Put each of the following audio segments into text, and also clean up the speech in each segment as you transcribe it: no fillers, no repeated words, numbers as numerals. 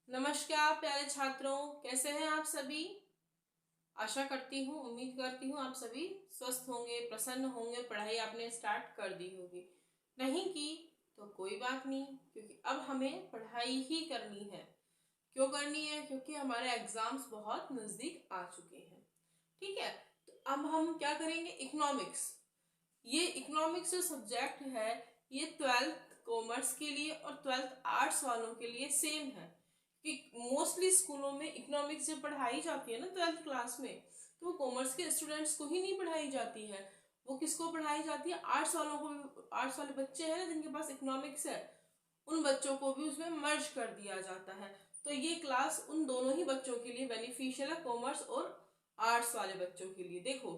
नमस्कार प्यारे छात्रों, कैसे हैं आप सभी। आशा करती हूँ, उम्मीद करती हूँ आप सभी स्वस्थ होंगे, प्रसन्न होंगे। पढ़ाई आपने स्टार्ट कर दी होगी, नहीं की तो कोई बात नहीं, क्योंकि अब हमें पढ़ाई ही करनी है। क्यों करनी है? क्योंकि हमारे एग्जाम्स बहुत नज़दीक आ चुके हैं। ठीक है, तो अब हम क्या करेंगे? इकोनॉमिक्स। ये इकोनॉमिक्स जो सब्जेक्ट है, ये 12th कॉमर्स के लिए और 12th आर्ट्स वालों के लिए सेम है। कि मोस्टली स्कूलों में इकोनॉमिक्स जब पढ़ाई जाती है ना 12th क्लास में, तो वो कॉमर्स के स्टूडेंट्स को ही नहीं पढ़ाई जाती है। वो किसको पढ़ाई जाती है? आर्ट्स वालों को। आर्ट्स वाले बच्चे हैं ना जिनके पास इकोनॉमिक्स है, उन बच्चों को भी उसमें मर्ज कर दिया जाता है। तो ये क्लास उन दोनों ही बच्चों के लिए बेनिफिशियल है, कॉमर्स और आर्ट्स वाले बच्चों के लिए। देखो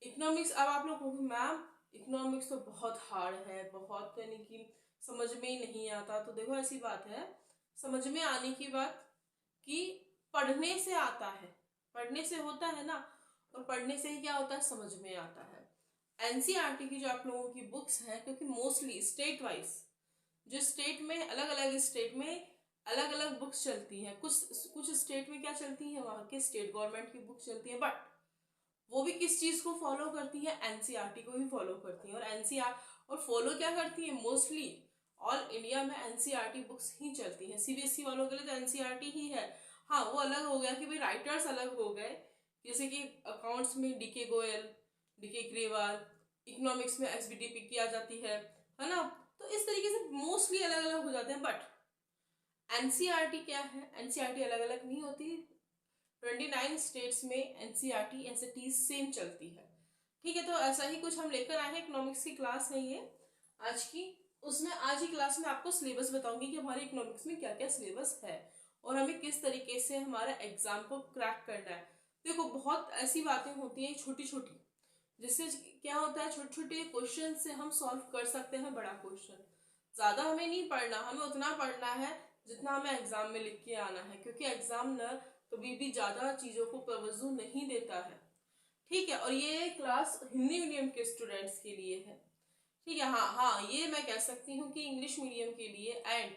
इकोनॉमिक्स, अब आप लोग कहोगे मैम इकोनॉमिक्स तो बहुत हार्ड है, बहुत यानी कि समझ में ही नहीं आता। तो देखो ऐसी बात है, समझ में आने की बात कि पढ़ने से आता है, पढ़ने से होता है ना। और पढ़ने से ही क्या होता है? समझ में आता है। एनसीईआरटी की जो आप लोगों की बुक्स है, क्योंकि मोस्टली स्टेट वाइज जो स्टेट में अलग अलग स्टेट में अलग अलग बुक्स चलती हैं। कुछ कुछ स्टेट में क्या चलती है, वहाँ के स्टेट गवर्नमेंट की बुक्स चलती है, बट वो भी किस चीज को फॉलो करती है? एनसीईआरटी को ही फॉलो करती है। और एनसीईआर और फॉलो क्या करती है? मोस्टली ऑल इंडिया में एनसीईआरटी बुक्स ही चलती हैं। सीबीएसई वालों के लिए तो एनसीईआरटी ही है। हाँ, वो अलग हो गया कि भाई राइटर्स अलग हो गए, जैसे कि अकाउंट्स में DK Goyal, DK Grewal, economics में एसबीडीपी किया जाती है ना। तो इस तरीके से मोस्टली अलग अलग हो जाते हैं। बट एनसीईआरटी क्या है? एनसीईआरटी अलग अलग नहीं होती। 29 स्टेट्स में एनसीईआरटी एसएटी सेम चलती है। ठीक है, तो ऐसा ही कुछ हम लेकर आए हैं। इकोनॉमिक्स की क्लास है ये आज की। उसमें आज ही क्लास में आपको सिलेबस बताऊंगी कि हमारे इकोनॉमिक्स में क्या क्या सिलेबस है और हमें किस तरीके से हमारा एग्जाम को क्रैक करना है। देखो बहुत ऐसी बातें होती हैं छोटी छोटी, जिससे क्या होता है, छोटे छोटे क्वेश्चन से हम सॉल्व कर सकते हैं बड़ा क्वेश्चन। ज्यादा हमें नहीं पढ़ना, हमें उतना पढ़ना है जितना हमें एग्जाम में लिख के आना है, क्योंकि एग्जामिनर कभी भी ज्यादा चीजों को तवज्जो नहीं देता है। ठीक है, और ये क्लास हिंदी मीडियम के स्टूडेंट्स के लिए है। ठीक है, हाँ हाँ, ये मैं कह सकती हूँ कि इंग्लिश मीडियम के लिए एंड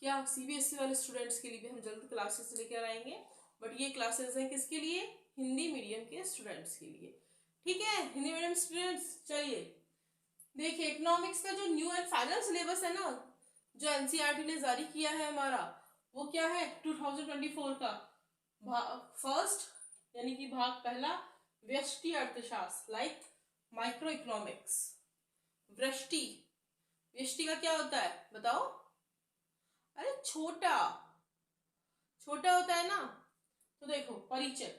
क्या सीबीएसई वाले स्टूडेंट्स के लिए भी हम जल्द क्लासेस लेकर आएंगे। बट ये क्लासेस हैं किसके लिए? हिंदी मीडियम के स्टूडेंट्स के लिए। ठीक है हिंदी मीडियम स्टूडेंट्स, चलिए देखिए इकोनॉमिक्स का जो न्यू एंड फाइनल सिलेबस है ना, जो एनसीईआरटी ने जारी किया है हमारा, वो क्या है 2024 का फर्स्ट यानी कि भाग पहला, व्यष्टि अर्थशास्त्र लाइक माइक्रो इकोनॉमिक्स। व्यष्टि, व्यष्टि का क्या होता है बताओ? अरे छोटा, छोटा होता है ना। तो देखो परिचय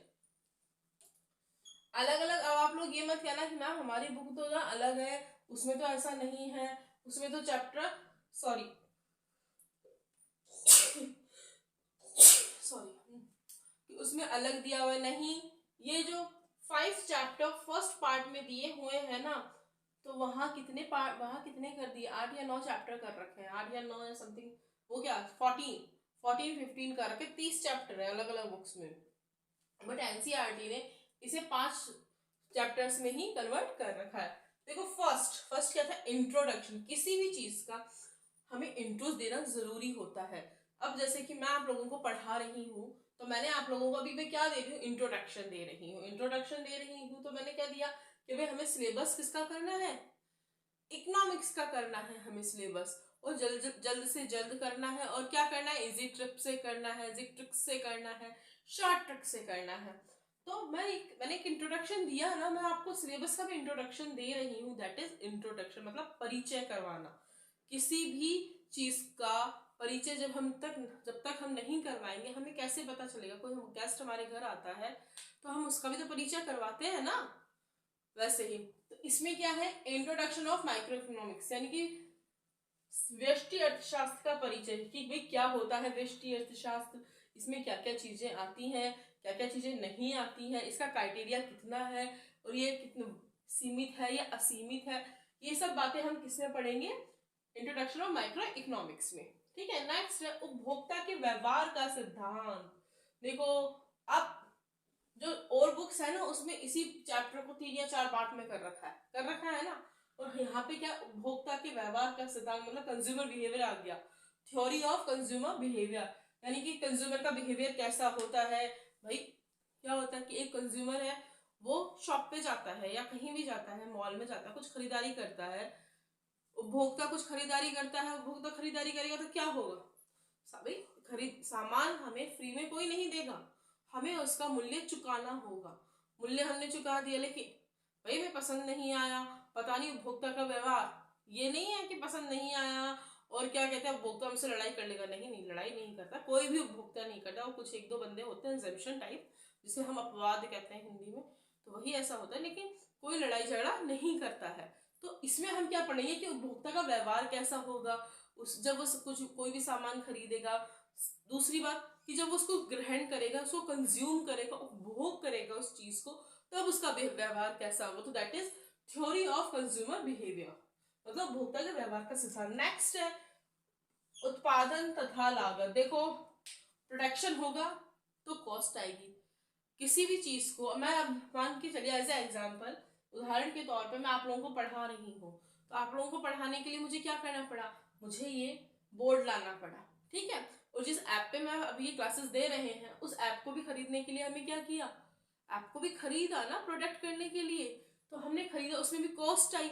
अलग अलग। अब आप लोग ये मत कहना कि मैम हमारी बुक तो ना अलग है, उसमें तो ऐसा नहीं है, उसमें तो चैप्टर सॉरी सॉरी उसमें अलग दिया हुआ है। नहीं, ये जो 5 चैप्टर फर्स्ट पार्ट में दिए हुए हैं ना, तो वहां कितने पार्ट, वहां कितने कर दिए? 8 या 9 चैप्टर कर रखे हैं, 8 या 9 या समथिंग। वो क्या 14 15 कर रखे, 30 चैप्टर है अलग अलग बुक्स में। बट एनसीईआरटी ने इसे 5 चैप्टर्स में ही कन्वर्ट कर रखा है। देखो फर्स्ट फर्स्ट क्या था? इंट्रोडक्शन। किसी भी चीज का हमें इंट्रोस देना जरूरी होता है। अब जैसे कि मैं आप लोगों को पढ़ा रही हूँ, तो मैंने आप लोगों को अभी मैं क्या दे रही हूँ? इंट्रोडक्शन दे रही हूँ। इंट्रोडक्शन दे रही हूँ तो मैंने क्या दिया कि भाई हमें सिलेबस किसका करना है? इकोनॉमिक्स का करना है हमें सिलेबस, और जल्द जल्द से जल्द करना है। और क्या करना है? इजी ट्रिक से करना है, इजी ट्रिक से करना है, शॉर्ट ट्रिक से करना है। तो मैंने एक इंट्रोडक्शन दिया ना, मैं आपको सिलेबस का भी इंट्रोडक्शन दे रही हूँ। दैट इज इंट्रोडक्शन, मतलब परिचय करवाना। किसी भी चीज का परिचय जब तक हम नहीं करवाएंगे, हमें कैसे पता चलेगा? कोई गेस्ट हमारे घर आता है तो हम उसका भी तो परिचय करवाते हैं ना। वैसे ही तो इसमें क्या है? इंट्रोडक्शन ऑफ माइक्रो इकोनॉमिक्स, यानी कि व्यष्टि अर्थशास्त्र का परिचय कि भाई क्या होता है व्यष्टि अर्थशास्त्र, इसमें क्या क्या चीजें आती हैं, क्या क्या चीजें नहीं आती हैं, इसका क्राइटेरिया कितना है, और ये कितना सीमित है या असीमित है। ये सब बातें हम किसमें पढ़ेंगे? इंट्रोडक्शन ऑफ माइक्रो इकोनॉमिक्स में। ठीक है, नेक्स्ट है उपभोक्ता के व्यवहार का सिद्धांत। देखो अब जो और बुक्स है ना, उसमें इसी चैप्टर को 3 या 4 पार्ट में कर रखा है ना। और यहाँ पे क्या? उपभोक्ता के व्यवहार का सिद्धांत, मतलब कंज्यूमर बिहेवियर आ गया, थ्योरी ऑफ कंज्यूमर बिहेवियर। यानी कि कंज्यूमर का बिहेवियर कैसा होता है भाई। क्या होता है कि एक कंज्यूमर है, वो शॉप पे जाता है या कहीं भी जाता है, मॉल में जाता है, कुछ खरीदारी करता है, उपभोक्ता कुछ खरीदारी करता है, उपभोक्ता खरीदारी करेगा तो क्या होगा भाई, खरीद सामान हमें फ्री में कोई नहीं देगा, हमें उसका मूल्य चुकाना होगा। मूल्य हमने चुका दिया, लेकिन भाई हमें पसंद नहीं आया, पता नहीं उपभोक्ता का व्यवहार ये नहीं है कि पसंद नहीं आया और क्या कहते हैं उपभोक्ता हमसे लड़ाई कर लेगा। नहीं नहीं, लड़ाई नहीं करता कोई भी उपभोक्ता, नहीं करता। और कुछ एक दो बंदे होते हैं एग्जम्पशन टाइप, जिसे हम अपवाद कहते हैं हिंदी में, तो वही ऐसा होता है, लेकिन कोई लड़ाई झगड़ा नहीं करता है। तो इसमें हम क्या पढ़ेंगे कि उपभोक्ता का व्यवहार कैसा होगा उस जब वो कुछ कोई भी सामान खरीदेगा। दूसरी बात कि जब उसको ग्रहण करेगा, उसको कंज्यूम करेगा, उपभोग करेगा उस चीज को, तब उसका व्यवहार कैसा होगा। तो that is theory of consumer behaviour, मतलब उपभोक्ता के व्यवहार का सिद्धांत। नेक्स्ट है उत्पादन तथा लागत। देखो प्रोडक्शन होगा तो कॉस्ट आएगी किसी भी चीज को। मैं अब मान के चलिए एज ए एग्जाम्पल, उदाहरण के तौर पे मैं आप लोगों को पढ़ा रही हूँ, तो आप लोगों को पढ़ाने के लिए मुझे क्या करना पड़ा, मुझे ये बोर्ड लाना पड़ा, ठीक है। और जिस ऐप पे मैं अभी ये क्लासेस दे रहे हैं, उस ऐप को भी खरीदने के लिए हमें क्या किया, ऐप को भी खरीदा ना प्रोडक्ट करने के लिए, तो हमने खरीदा, उसमें भी कॉस्ट आई।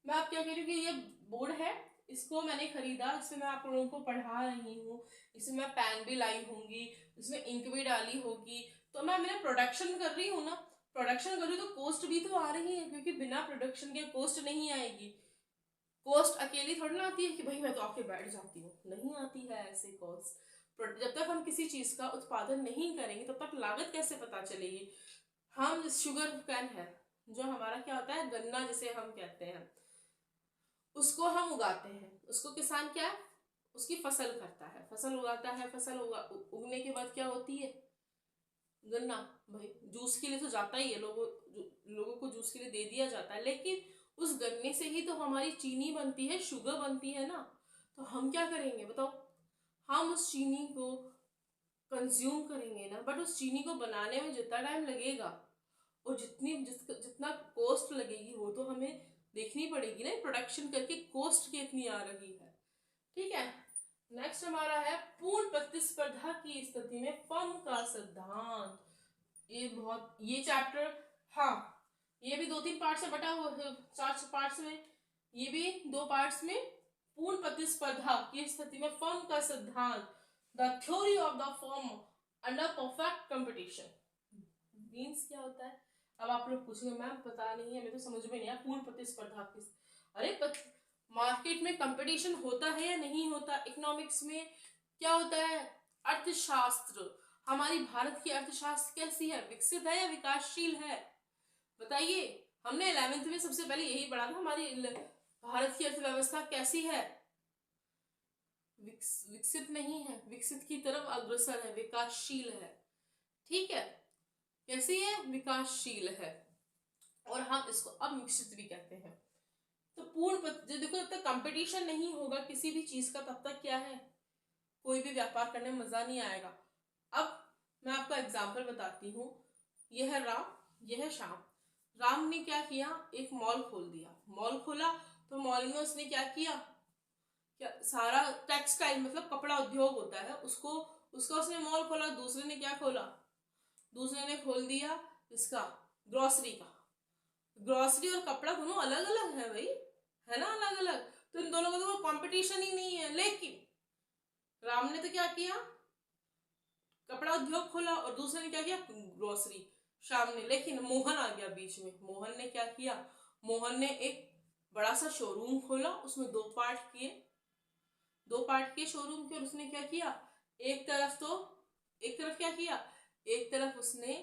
मैं आप क्या कह रही हूँ कि ये बोर्ड है, इसको मैंने खरीदा, इसमें मैं आप लोगों को पढ़ा रही हूँ, इसमें मैं पेन भी लाई होंगी, इसमें इंक भी डाली होगी, तो मैं प्रोडक्शन कर रही हूँ ना, प्रोडक्शन कर रही हूँ तो कॉस्ट भी तो आ रही है, क्योंकि बिना प्रोडक्शन के कॉस्ट नहीं आएगी। कॉस्ट अकेली थोड़ी ना आती है कि भाई मैं तो आके बैठ जाती हूँ, नहीं आती है ऐसे कॉस्ट। जब तक हम किसी चीज का उत्पादन नहीं करेंगे तब तक लागत कैसे पता चलेगी। हम शुगर कैन है, जो हमारा क्या होता है गन्ना जिसे हम कहते हैं, उसको हम उगाते हैं, उसको किसान क्या उसकी फसल करता है, फसल उगाता है, फसल उगने के बाद क्या होती है गन्ना, भाई जूस के लिए तो जाता ही है, लोगों को जूस के लिए दे दिया जाता है, लेकिन उस गन्ने से ही तो हमारी चीनी बनती है, शुगर बनती है ना। तो हम क्या करेंगे बताओ, हम उस चीनी को कंज्यूम करेंगे ना, बट उस चीनी को बनाने में जितना टाइम लगेगा और जितना कॉस्ट लगेगी वो तो हमें देखनी पड़ेगी ना, प्रोडक्शन करके कॉस्ट कितनी आ रही है, ठीक है। नेक्स्ट हमारा है पूर्ण प्रतिस्पर्धा की स्थिति में फर्म का सिद्धांत। ये चैप्टर, हाँ ये भी 2-3 पार्ट से बटा हुआ है, 4 पार्ट्स में, ये भी 2 पार्ट्स में। पूर्ण प्रतिस्पर्धा की स्थिति में फर्म का सिद्धांत, the theory of the firm under perfect competition, means क्या होता है। अब आप लोग पूछेंगे मैम पता नहीं है, मैं तो समझ में नहीं आया पूर्ण प्रतिस्पर्धा की। अरे मार्केट में कंपटीशन होता है या नहीं होता। इकोनॉमिक्स में क्या होता है, अर्थशास्त्र। हमारी भारत की अर्थशास्त्र कैसी है, विकसित है या विकासशील है, बताइए। हमने 11th में सबसे पहले यही पढ़ा था, हमारी भारत की अर्थव्यवस्था कैसी है, विकसित नहीं है, विकसित की तरफ अग्रसर है, विकासशील है, ठीक है। कैसी है, विकासशील है, और हम इसको अब विकसित भी कहते हैं। तो देखो जब तक कंपटीशन नहीं होगा किसी भी चीज का, तब तक क्या है, कोई भी व्यापार करने में मजा नहीं आएगा। अब मैं आपको एग्जाम्पल बताती हूँ, यह है राम, यह है श्याम। राम ने क्या किया, एक मॉल खोल दिया, मॉल खोला तो मॉल में उसने क्या किया, क्या सारा टेक्सटाइल मतलब कपड़ा उद्योग होता है, उसका उसने मॉल खोला। दूसरे ने क्या खोला, दूसरे ने खोल दिया इसका ग्रोसरी का। ग्रोसरी और कपड़ा दोनों अलग अलग है भाई, है ना अलग अलग, तो इन दोनों का तो कंपटीशन ही नहीं है। लेकिन राम ने तो क्या किया, कपड़ा उद्योग खोला, और दूसरे ने क्या किया, ग्रोसरी, श्याम ने। लेकिन मोहन आ गया बीच में, मोहन ने क्या किया, मोहन ने एक बड़ा सा शोरूम खोला, उसमें 2 पार्ट किए शोरूम के, और उसने क्या किया, एक तरफ क्या किया, एक तरफ उसने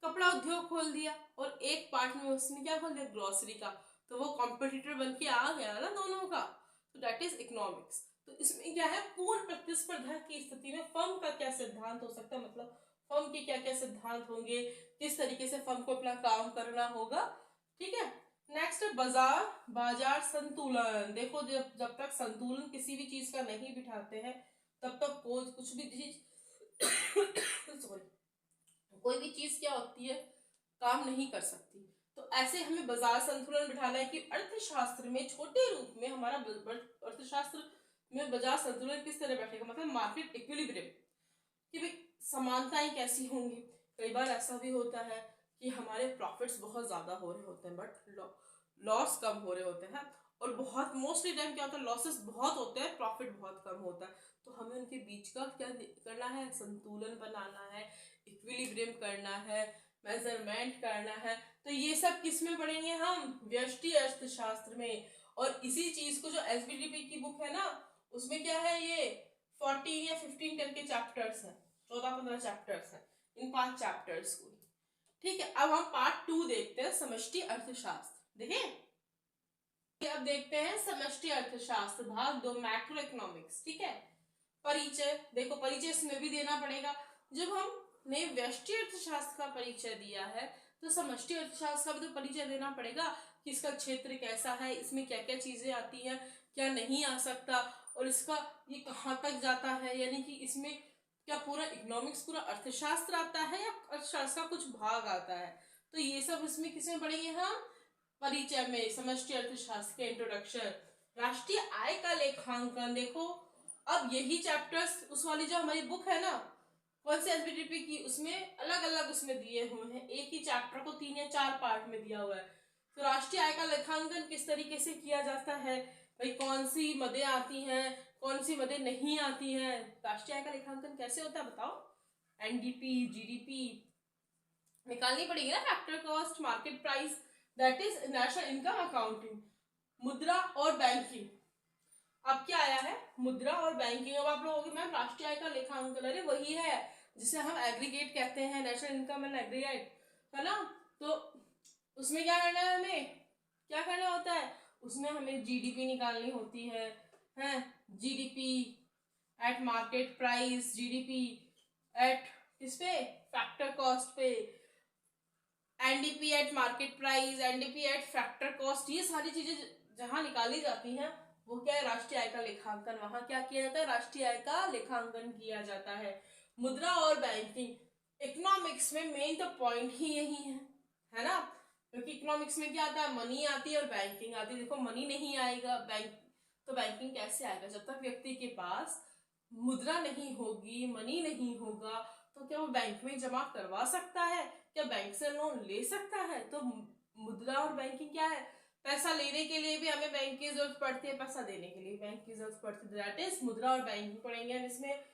कपड़ा उद्योग खोल दिया, और एक पार्ट में उसने क्या खोल दिया, ग्रोसरी का। तो वो कॉम्पिटिटर बन के आ गया ना दोनों का। तो दैट इज इकोनॉमिक्स। तो इसमें क्या है, पूर्ण प्रतिस्पर्धा की स्थिति में फर्म का क्या सिद्धांत हो सकता है, मतलब फर्म के क्या क्या सिद्धांत होंगे, किस तरीके से फर्म को अपना काम करना होगा, ठीक है। नेक्स्ट बाजार संतुलन। देखो जब तक संतुलन किसी भी चीज का नहीं बिठाते हैं, तब तक कुछ भी चीज कोई भी चीज क्या होती है, काम नहीं कर सकती। तो ऐसे हमें बाजार संतुलन बिठाना है कि अर्थशास्त्र में छोटे रूप में हमारा अर्थशास्त्र में बाजार संतुलन किस तरह बैठेगा, मतलब मार्केट इक्विलिब्रियम। कि भाई समानताएं कैसी होंगी। कई बार ऐसा भी होता है कि हमारे प्रॉफिट्स बहुत ज़्यादा हो रहे होते हैं बट लॉस कम हो रहे होते हैं, और बहुत मोस्टली टाइम क्या होता है, लॉसेस बहुत होते हैं, प्रॉफिट बहुत कम होता है। तो हमें उनके बीच का क्या करना है, संतुलन बनाना है, इक्विलिब्रियम करना है, मेजरमेंट करना है। तो ये सब किस में पढ़ेंगे हम, व्यष्टि अर्थशास्त्र में। और इसी चीज को जो एसबीडीपी की बुक है ना, उसमें क्या है, ये 14 या 15 करके चैप्टर्स हैं, 14-15 चैप्टर्स हैं, इन 5 चैप्टर्स को। ठीक है, अब हम पार्ट 2 देखते हैं, समष्टि अर्थशास्त्र। देखिए अब देखते हैं समष्टि अर्थशास्त्र भाग 2, मैक्रो इकोनॉमिक्स। ठीक है, परिचय। देखो परिचय इसमें भी देना पड़ेगा। जब हमने व्यष्टि अर्थशास्त्र का परिचय दिया है तो समष्टि अर्थशास्त्र का भी तो परिचय देना पड़ेगा कि इसका क्षेत्र कैसा है, इसमें क्या क्या चीजें आती हैं, क्या नहीं आ सकता, और इसका ये कहाँ तक जाता है, यानी कि इसमें क्या पूरा इकोनॉमिक्स, पूरा अर्थशास्त्र आता है या अर्थशास्त्र का कुछ भाग आता है। तो ये सब इसमें किसमें पढ़ेंगे हम, परिचय में, समष्टि अर्थशास्त्र के इंट्रोडक्शन। राष्ट्रीय आय का लेखांकन। देखो अब यही चैप्टर्स उस वाली जो हमारी बुक है ना, कौन सी एसबीटीपी की, उसमें अलग अलग उसमें दिए हुए हैं, एक ही चैप्टर को 3 या 4 पार्ट में दिया हुआ है। तो राष्ट्रीय आय का लेखांकन किस तरीके से किया जाता है, भाई कौन सी मदें आती हैं, कौन सी मदें नहीं आती हैं, राष्ट्रीय आय का लेखांकन कैसे होता है बताओ। एनडीपी, जीडीपी निकालनी पड़ेगी ना, factor cost, market price, that is national income accounting. मुद्रा और बैंकिंग, अब क्या आया है, मुद्रा और बैंकिंग। अब आप लोगों के मैम राष्ट्रीय आय का लेखांकन, अरे वही है जिसे हम एग्रीगेट कहते हैं, नेशनल इनकम एंड एग्रीगेट, है ना। तो उसमें क्या करना है, हमें क्या करना होता है, उसमें हमें जीडीपी निकालनी होती है GDP at market price, GDP at किस पे, फैक्टर कॉस्ट पे, NDP at market price, NDP at factor cost. ये सारी चीजें जहां निकाली जाती हैं वो क्या है, राष्ट्रीय आय का लेखांकन। वहां क्या किया जाता है, राष्ट्रीय आय का लेखांकन किया जाता है। मुद्रा और बैंकिंग, इकोनॉमिक्स में मेन तो पॉइंट ही यही है ना, क्योंकि इकोनॉमिक्स में क्या आता है, मनी आती है और बैंकिंग आती है। देखो मनी नहीं आएगा बैंक, तो बैंकिंग कैसे आएगा, जब तक व्यक्ति के पास मुद्रा नहीं होगी, मनी नहीं होगा, तो क्या वो बैंक में जमा करवा सकता है, क्या बैंक से लोन ले सकता है। तो मुद्रा और बैंकिंग क्या है, पैसा लेने के लिए भी हमें बैंक की जरूरत पड़ती है, पैसा देने के लिए बैंक की जरूरत पड़ती है, दैट इज मुद्रा और बैंकिंग पढ़ेंगे हम इसमें।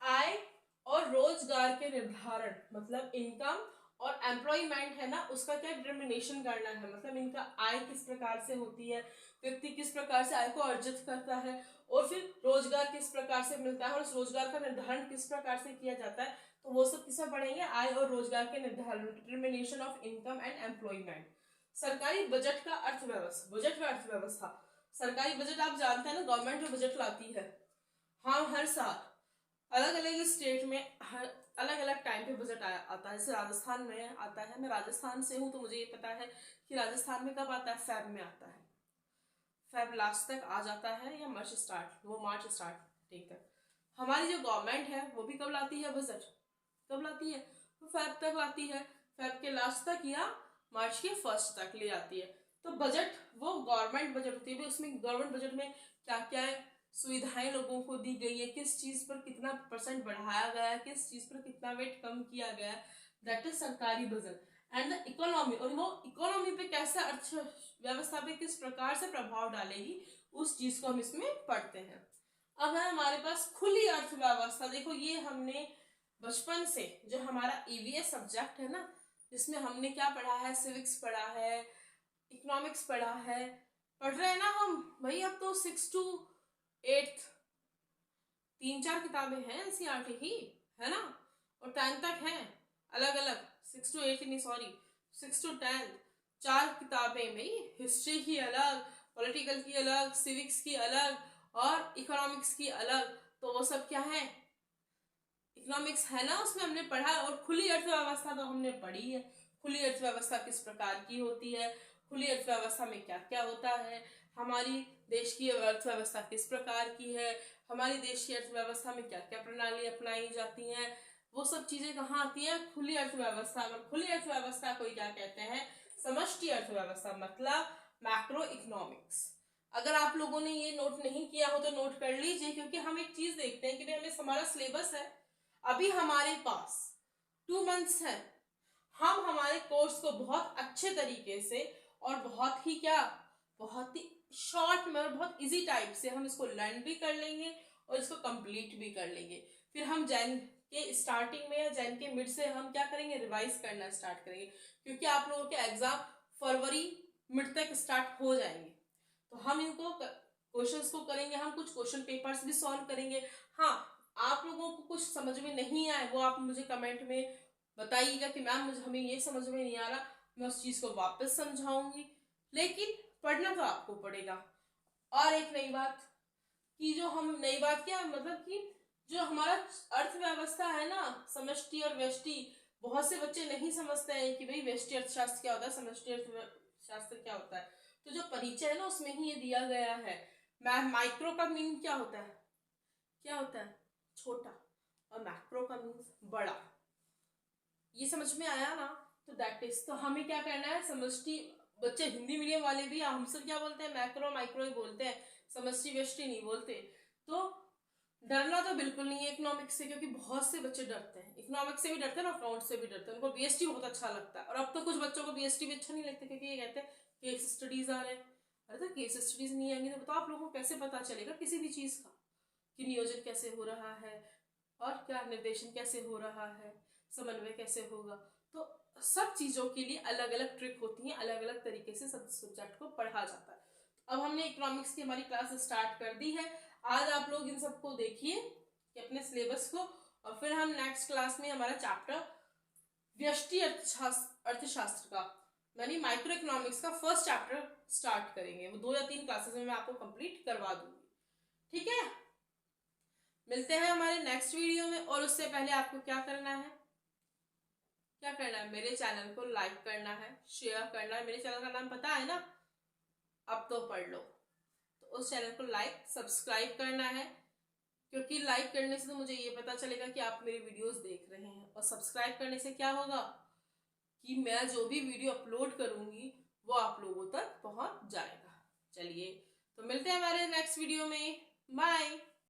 आय और रोजगार के निर्धारण, मतलब इनकम और एम्प्लॉयमेंट है ना, उसका क्या डिटर्मिनेशन करना है, मतलब इनका आय किस प्रकार से होती है, व्यक्ति किस प्रकार से आय को अर्जित करता है, और फिर रोजगार किस प्रकार से मिलता है, और उस रोजगार का निर्धारण किस प्रकार से किया जाता है। तो वो सब किसमें पढ़ेंगे, आय और रोजगार के निर्धारण, determination of income and employment. सरकारी बजट का अर्थव्यवस्था, बजट व अर्थव्यवस्था। सरकारी बजट आप जानते हैं ना, गवर्नमेंट जो बजट लाती है, हाँ हर साल अलग अलग स्टेट में हर अलग अलग टाइम पे बजट आता है। जैसे राजस्थान में आता है, मैं राजस्थान से हूँ तो मुझे ये पता है कि राजस्थान में कब आता है, फेब में आता है, फेब लास्ट तक आ जाता है, या मार्च स्टार्ट, वो मार्च स्टार्टिंग तक। हमारी जो गवर्नमेंट है वो भी कब लाती है बजट, कब लाती है, वो फेब तक लाती है, फेब के लास्ट तक या मार्च के फर्स्ट तक ले आती है। तो बजट वो गवर्नमेंट बजट होती है, उसमें गवर्नमेंट बजट में क्या क्या है, सुविधाएं लोगों को दी गई है, किस चीज पर कितना % बढ़ाया गया है, किस चीज पर कितना वेट कम किया गया है, दैट इज सरकारी बजट। एंड द इकोनॉमी, और वो इकोनॉमी पे कैसा, अर्थव्यवस्था पे किस प्रकार से प्रभाव डालेगी, उस चीज को हम इसमें पढ़ते हैं। अब है हमारे पास खुली अर्थव्यवस्था। देखो ये हमने बचपन से, जो हमारा ईवीएस सब्जेक्ट है ना, जिसमें हमने क्या पढ़ा है, सिविक्स पढ़ा है, इकोनॉमिक्स पढ़ा है, पढ़ रहे हैं ना हम भाई। अब तो 6 to 8 3-4 किताबें हैं एनसीईआरटी की, है ना, और 10 तक हैं अलग अलग, 6 to 8 नहीं सॉरी 6 to 10 4 किताबें में, हिस्ट्री की अलग, पॉलिटिकल की अलग, सिविक्स की अलग, और इकोनॉमिक्स की अलग। तो वो सब क्या है, इकोनॉमिक्स है ना, उसमें हमने पढ़ा। और खुली अर्थव्यवस्था तो हमने पढ़ी है, खुली अर्थव्यवस्था किस प्रकार की होती है, खुली अर्थव्यवस्था में क्या क्या होता है, हमारी देश की अर्थव्यवस्था किस प्रकार की है, हमारी देश की अर्थव्यवस्था में क्या क्या प्रणाली अपनाई जाती है, वो सब चीजें कहाँ आती है, खुली अर्थव्यवस्था में। खुली अर्थव्यवस्था को क्या कहते हैं, समष्टि अर्थव्यवस्था, मतलब मैक्रो इकोनॉमिक्स। अगर आप लोगों ने ये नोट नहीं किया हो तो नोट कर लीजिए, क्योंकि हम एक चीज देखते हैं कि भाई हमें हमारा सिलेबस है, अभी हमारे पास 2 मंथ्स है, हम हमारे कोर्स को बहुत अच्छे तरीके से और बहुत ही शॉर्ट में और बहुत इजी टाइप से हम इसको लर्न भी कर लेंगे और इसको कंप्लीट भी कर लेंगे। फिर हम जैन के स्टार्टिंग में या जैन के मिड से हम क्या करेंगे, रिवाइज करना स्टार्ट करेंगे, क्योंकि आप लोगों के एग्जाम फरवरी मिड तक स्टार्ट हो जाएंगे। तो हम इनको क्वेश्चंस को करेंगे, हम कुछ क्वेश्चन पेपर्स भी सॉल्व करेंगे। हाँ, आप लोगों को कुछ समझ में नहीं आए वो आप मुझे कमेंट में बताइएगा कि मैम मुझे हमें ये समझ में नहीं आ रहा, मैं उस चीज को वापस समझाऊंगी, लेकिन पढ़ना तो आपको पड़ेगा। और एक नई बात कि जो हम नई बात क्या मतलब कि जो हमारा अर्थव्यवस्था है ना, समष्टि और व्यष्टि, बहुत से बच्चे नहीं समझते हैं कि भाई व्यष्टि अर्थशास्त्र क्या होता है, समष्टि अर्थशास्त्र क्या होता है। तो जो परिचय है ना उसमें ही ये दिया गया है। माइक्रो का मीनिंग क्या होता है, छोटा, और मैक्रो का मीनिंग बड़ा। ये समझ में आया ना? तो दैट इज, तो हमें क्या करना है, समष्टि, बच्चे हिंदी मीडियम वाले भी हम सब क्या बोलते हैं, मैक्रो माइक्रो ही बोलते हैं, समष्टि व्यष्टि नहीं बोलते। तो डरना तो बिल्कुल नहीं है इकोनॉमिक्स से, क्योंकि बहुत से बच्चे डरते हैं, इकोनॉमिक्स से भी डरते हैं, अकाउंट से भी डरते हैं, उनको बीएसटी बहुत अच्छा लगता है। और अब तो कुछ बच्चों को बीएसटी भी अच्छा नहीं लगता, क्योंकि ये कहते हैं केस स्टडीज आ रहे हैं। अरे तो केस स्टडीज नहीं आएंगे तो बताओ आप लोगों को कैसे पता चलेगा किसी भी चीज का, कि नियोजन कैसे हो रहा है और क्या निर्देशन कैसे हो रहा है, समन्वय कैसे होगा। तो सब चीजों के लिए अलग अलग ट्रिक होती है, अलग अलग तरीके से सब सब्जेक्ट को पढ़ा जाता है। अब हमने इकोनॉमिक्स की हमारी क्लास स्टार्ट कर दी है। आज आप लोग इन सबको देखिए कि अपने सिलेबस को, और फिर हम नेक्स्ट क्लास में हमारा चैप्टर व्यष्टि अर्थशास्त्र का यानी माइक्रो इकोनॉमिक्स का फर्स्ट चैप्टर स्टार्ट करेंगे। वो 2 या 3 क्लासेस में मैं आपको कंप्लीट करवा दूंगी। ठीक है, मिलते हैं हमारे नेक्स्ट वीडियो में। और उससे पहले आपको क्या करना है, मेरे चैनल को लाइक करना है, शेयर करना है। मेरे चैनल का नाम पता है ना, अब तो पढ़ लो। तो उस चैनल को लाइक सब्सक्राइब करना है, क्योंकि लाइक करने से तो मुझे ये पता चलेगा कि आप मेरी वीडियोस देख रहे हैं। और सब्सक्राइब करने से क्या होगा कि मैं जो भी वीडियो अपलोड करूंगी वो आप लोगों तक पहुंच जाएगा। चलिए, तो मिलते हैं हमारे नेक्स्ट वीडियो में। बाय।